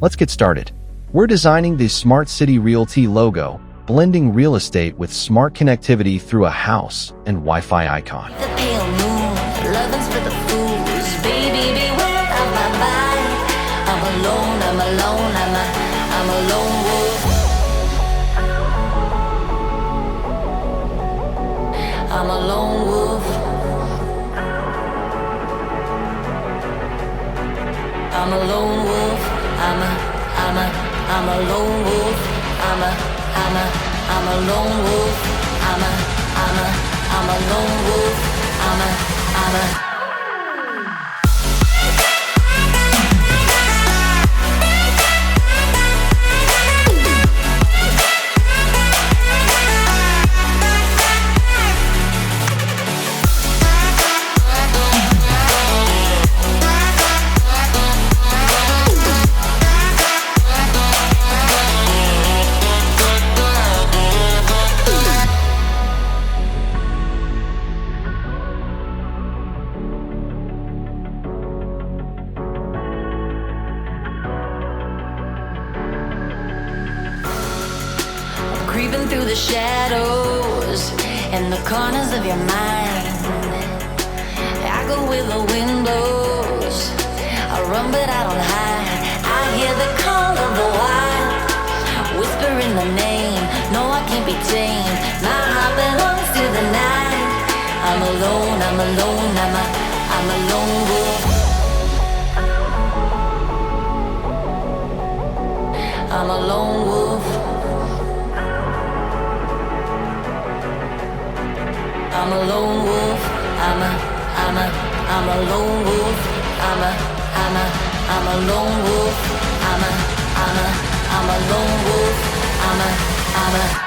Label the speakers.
Speaker 1: Let's get started. We're designing the Smart City Realty logo, blending real estate with smart connectivity through a house and Wi-Fi icon.
Speaker 2: The pale moon, lovin's for the fools. Baby, beware of my body. I'm alone, I'm a lone wolf. I'm a lone wolf. I'm a lone wolf. I'm a lone wolf. I'm a lone wolf. I'm a lone wolf. I'm a creeping through the shadows and the corners of your mind. I go with the windows. I run but I don't hide. I hear the call of the wild, whispering the name. No, I can't be tamed. My heart belongs to the night. I'm alone, I'm a lone wolf. I'm a lone wolf. I'm a lone wolf. I'm a lone wolf. I'm a lone wolf. I'm a lone wolf. I'm a